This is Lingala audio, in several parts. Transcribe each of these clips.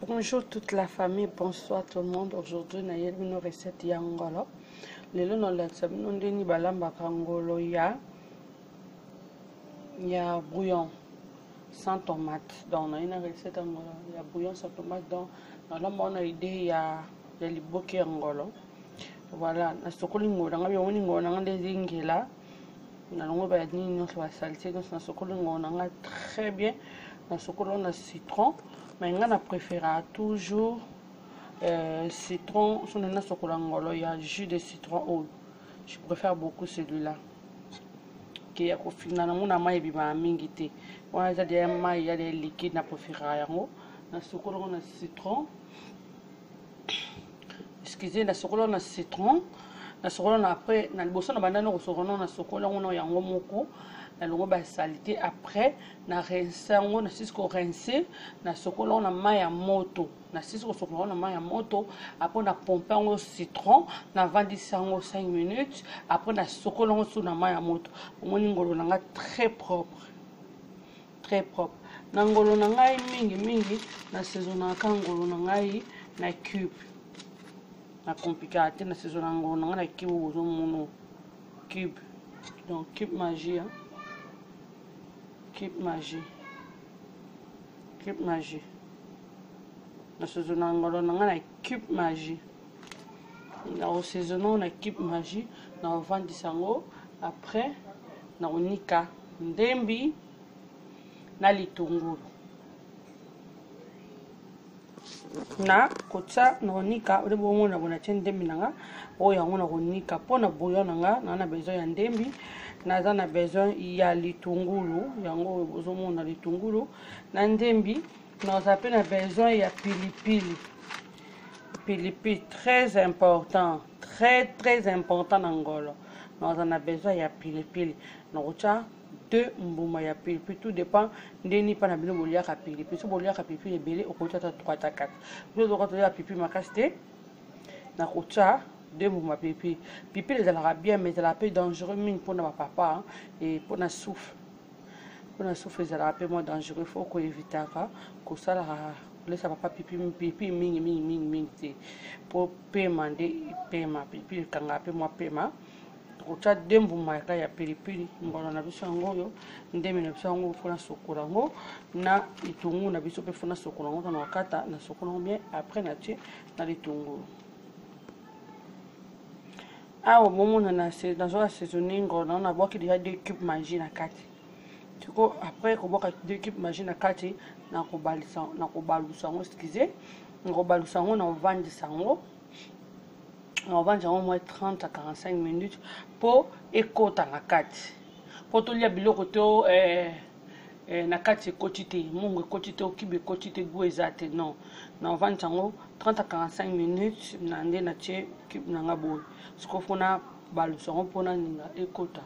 Bonjour toute la famille, bonsoir tout le monde. Aujourd'hui, nous avons une recette ya ngolo. Lelo no latsa bino ndeni balamba ngolo ya bouillon sans tomate. Donc, on a une recette ya bouillon sans tomate. Donc, on a idée ya liboki ngolo. Voilà, na sokoli ngolo nga bien woni ngolo nga ndezingela. Na longo ba ni no so salté donc na sokoli ngolo nga très bien. Na sokoli on a citron. Mais on a préféré toujours citron. Si on a il y a jus de citron haut. Je préfère beaucoup celui-là. Qui est au final, on a maï bima mingité. On a des maïs, il y a des liquides, on a préféré on a citron. Excusez, on a citron. On a après, on a le bosson de banane au soron, on a on a yango moko. Na longo ba salité après na rincer on na sisiko rincer na sokolo on a maya moto na sisiko sokolo on a maya moto après na pomper on citron na vandisa on 5 minutes après na sokolo on sous na maya moto omoni ngolo nanga très propre na ngolo nanga mingi na saison na ngolo nanga na cube na compliqué na saison na ngolo nanga na cube ozo mono cube donc cube magie hein? Cube magie. Na saison ngolo na cube magie. Na au saison na cube magie na vendre sango après na onika ndembi na litungulu. Na kotsa na onika ole bomo na bona ndembi nanga oya ngona onika pona bouillon nanga na besoin ya ndembi. Naza na besoin ya litungulu yango bozomona litungulu na ndembi naza pe na besoin ya pilipili très important na ngolo naza na besoin ya pilipili nakocha 2 mbuma ya pilipili tout dépend ndeni pa na bino bolia ka pilipili so bolia ka pilipili ebele okocha 3 ta 4 bino dokoto ya pilipili makasite nakocha 2 mbuma pipi les ala bien mais elle a peu dangereux mine pour na papa et pour na souffle les ala peu moins dangereux faut qu'on évite que ça la laisse papa pipi mingi pour paiement pipi kanga peu moi paiement kocha 2 mbuma ya pilipili ngolo na biso ngoyo ndemi na biso ngo fona sokola ngo na itungu na biso pe fona sokola ngo na wakata na sokola bien après na tie na litungu. Ah au moment on a dans la saisonnière on a boire déjà 2 cubes magie na kati. Du coup après ko boire 2 cubes magie na kati na ko balusa ngo excusez na ko balusa ngo na vendre sango. On va dire au moins 30 à 45 minutes pour écouter na kati. Pour tout lia biloko to na kati ekotite mungu ekotite okibe ekotite goût exact non na vendre sango 30 à 45 minutes na nde na tie cube na ngabo siko fona balusa mpona ninga ekota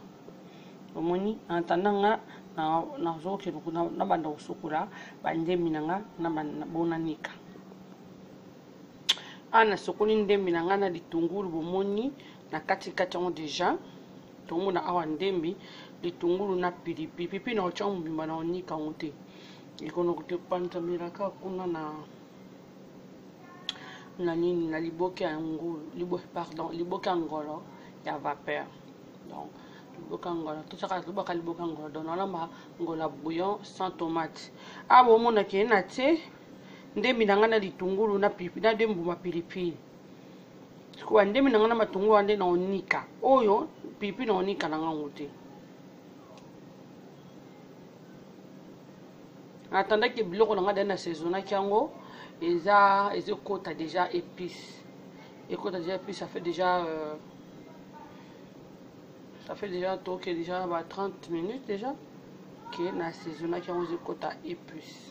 omoni antandanga na zoke na banda usukura bandemi nanga na bona nika ana sokoni ndembi nanga na litungulu bomoni na kati on déjà tomona awa ndembi litungulu na pipi na ocha mbimba na onika onte ikono kutepanta miraka kuna na nini na liboki ya ngulu liboki ya ngolo ya vapeur donc liboki ya ngolo tout ça liboki ya ngolo donc na ngolo bouillon sans tomate a bo mona ke na tie ndembi nanga na litungulu na pipi na dembu ma pilipili kwa ndembi nanga na matungulu ande na onika oyo pipi na onika nanga ngote attendant que biloko nanga dans la saison na kiango ils kota déjà épices et kota déjà épices ça fait déjà déjà 30 minutes déjà que na saison na kiango ils kota épices.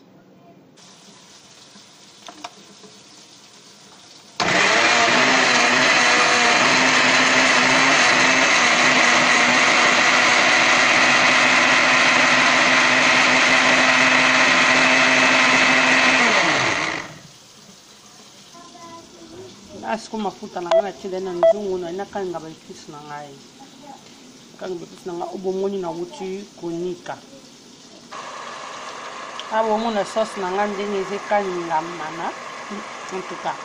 Asko mafuta na ngana chile na nzungu na ina kanga ba ikisi na ngai kanga ba ikisi na nga obomoni na wuti konika abo mona sauce na nga ndenge ezekani ngam nana en tout cas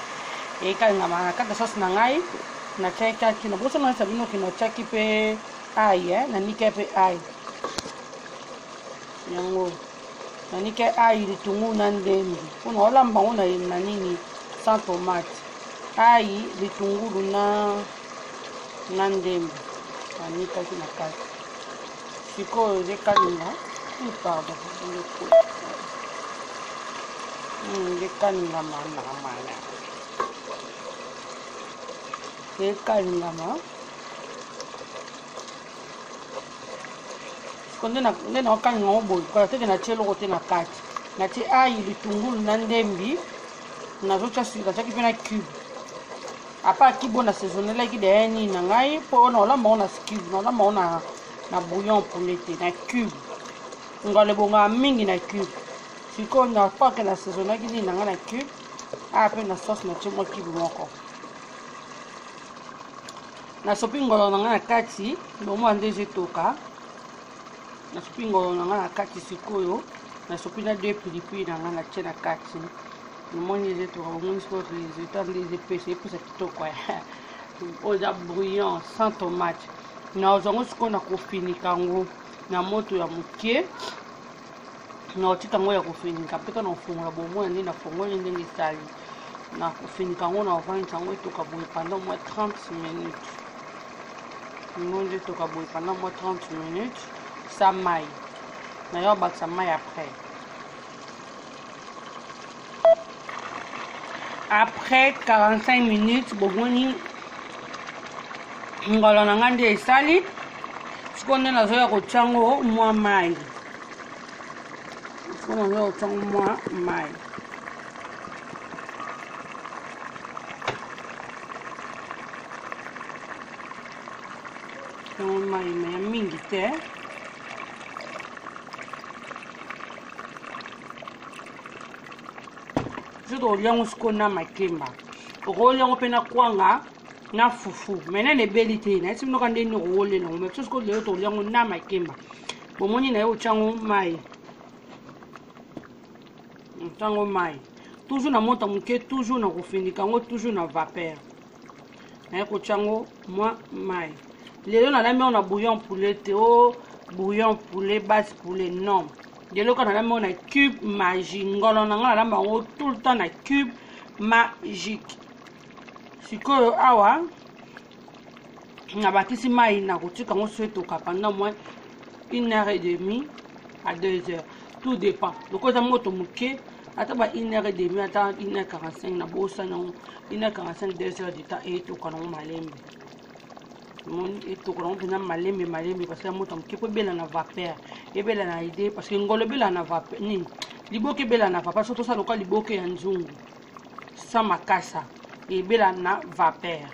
et kalingama na kata sauce na ngai na cheka kino boso na sabino kino chaki pe ai na nike pe ai yango na nike ai litungu na ndembi kuna olamba ona na nini sans tomate ai litungu na ndembi na nika kina kati siko de kalinga pardon de kalinga mana de kalinga ma konde na kalinga obo kwa teke na chelo kote na kati na ti ai litungulu na ndembi na zocha sika chaki pena cube apa kibo na saisonner ki de ni na ngai po na olamba ona cube na olamba ona na bouillon poulet na cube ngale bonga mingi na cube siko na pa que na saisonner ki ni na ngai na cube après na sauce na chemo cube moko na sopi ngolo na ngai na kati bomo andeje toka na sopi ngolo na ngai na kati sikoyo na sopi na deux pilipili na ngai na tie na kati moni les toka bomo siko résultat les épices pour ça kitoko oza bouillon sans tomate na ozongo siko na kofinika ngo na moto ya mukie na otika ngo ya kofinika peka na fungola bomo ndi na fungola ndenge sali na kofinika ngo na ovanja ngo etoka boye pendant moins 30 minutes monde etoka boye pendant moins 30 minutes ça maille na yo baksa maille après 45 minutes boboni ngolo na ngande esali sikonde na zoya kochango mwa mai sikonde na zoya kochango mwa mai mai ya mingi te judo liango sikona makemba okolyango pena kwanga na fufu menene belite na simno kande ni role na ngome tsosko le to liango na makemba bomoni na yo chango mai chango mai toujours na monta muke toujours na kofinika ngo toujours na vapeur na ko chango moi mai lelo na lambe na bouillon poulet te o bouillon poulet base poulet non lelo kana lambe na cube magique ngolo na ngala lambe ngo tout le temps na cube magique sikoyo awa na bakisi mai na kotika ngo swetoka pendant moins 1h30 à 2h tout dépend loko za moto muke ata ba 1h30 ata 1h45 na bosa na 1h45 2h du temps et to kana malembe mon et to kana mpena malembe parce que moto muke ko bela na vapeur e bela na idée parce que ngolo bela na vapeur ni liboke bela na vapeur surtout ça loka liboke ya nzungu sa makasa e bela na vapeur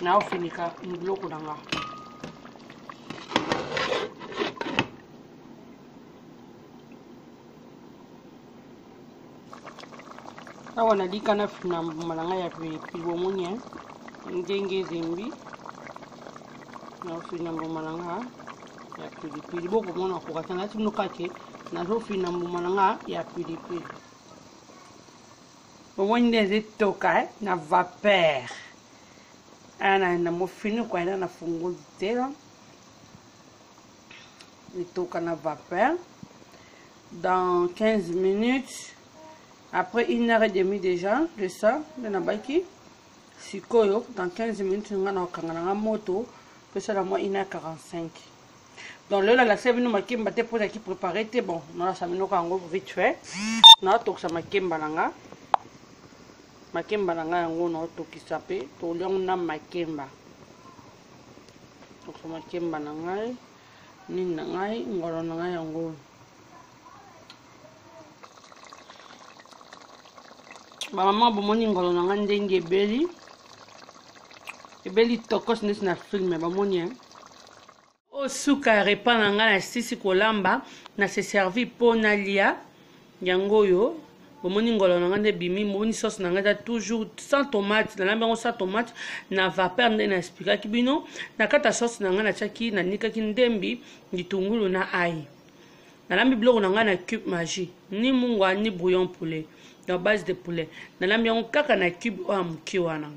na ofinika nguloko nanga awa na dika na fina malanga ya pilipili bomonya ngenge zembi na fina malanga ya pilipili boko mona ko katana tino kake na zo fina malanga ya pilipili bomonya zitoka na vapeur ana na mofini kwa ina na fungo tela zitoka na vapeur dans 15 minutes. Après 1h30 déjà de ça, de nabaki, sikoyo, dans 15 minutes, on a moto, que c'est la moi 1h45. Donc là, la sève nous maquille, m'a pour qui préparer, c'est bon. On a ça nous kango vite fait. On a tout ça maquille balanga. Maquille balanga, on a tout qui s'appelle. Tout le monde a maquille ba. Donc ça maquille balanga, ni nangai, on a nangai ango. Maman bomoni ngolo na ngande ngebeli ebeli tokos nesi na film bomoni o suka repa na ngana sisi kolamba na se servi pona lia yangoyo bomoni ngolo na ngande bimi moni sauce na ngada toujours sans tomate na lambe sans tomate na vapeur nde na expliquer kibino na kata sauce na ngana chaki na nika kindembi litungulu na ai na lambe biloko na ngana cube magie ni mungwa ni bouillon poulet à base de poulet. Dans la mienne, kaka na cube ou am kiwana.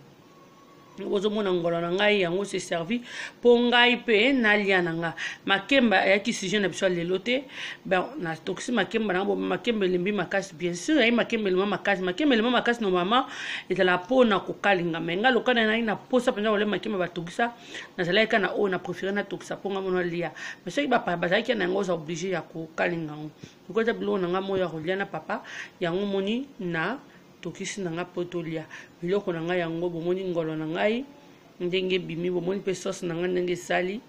Ozomona ngolo na ngai yango se servi po ngai pe nalia na nga makemba ya ki sujet na biso lelo te ben na toksi makemba na bo makemba lembi makasi bien sûr ay makemba lembi makasi normalement et la po na ko kalinga menga lokana na ina posa penza ole makemba batokisa na zala ka na o na préférer na tokisa po nga mono lia mais ce qui ba bazaki na ngo za obligé ya ko kalinga ngo za bilo na nga moya ko lia na papa yango moni na tokisi na nga potolia biloko na ngai yango bomoni ngolo na ngai ndenge bimi bomoni pe sauce na nga ndenge sali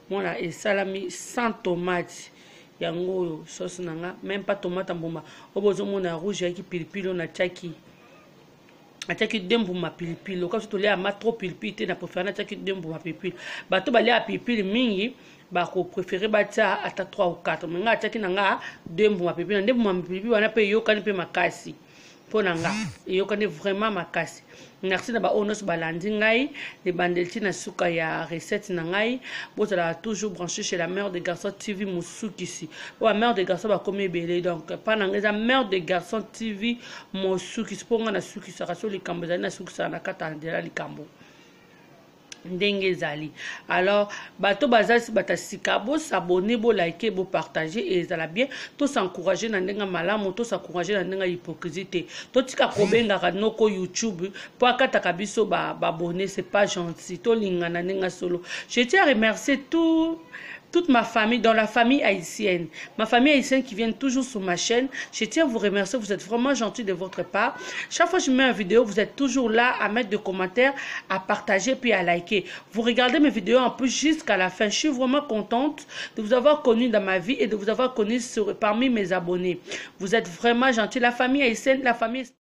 mona esalami sans tomate yango sauce na nga même pas tomate mbuma obozo mona rouge yaki pilipili na chaki ataki dembu ma pilipili quand tu lia ma trop pilipili te na préférer na chaki dembu ma pilipili bato balia pilipili mingi ba ko préférer batia ata 3 ou 4 mais nga chaki na nga dembu ma pilipili wana pe yokani pe makasi ponanga yokane vraiment makasi merci na ba onos balandi ngai les bandelti na suka ya recette na ngai bozala toujours branché chez la mère de garçon TV Mosukisi la mère de garçon ba comme belé donc pendant la mère de garçon TV Mosukisi ponga na suki saka so likambo na suki saka na kata ndela likambo ndenge zali alors bato bazasi batasika bo s'abonner bo liker bo partager et ezala bien to s'encourager na ndenga malamu to s'encourager na ndenga hypocrisie to tika kobenga kanoko YouTube po akata biso ba abonner c'est pas gentil to linga na ndenga solo. Je tiens à remercier toute ma famille, dans la famille haïtienne. Ma famille haïtienne qui vient toujours sur ma chaîne. Je tiens à vous remercier. Vous êtes vraiment gentils de votre part. Chaque fois que je mets une vidéo, vous êtes toujours là à mettre des commentaires, à partager puis à liker. Vous regardez mes vidéos en plus jusqu'à la fin. Je suis vraiment contente de vous avoir connu dans ma vie et de vous avoir connu parmi mes abonnés. Vous êtes vraiment gentils. La famille haïtienne, la famille...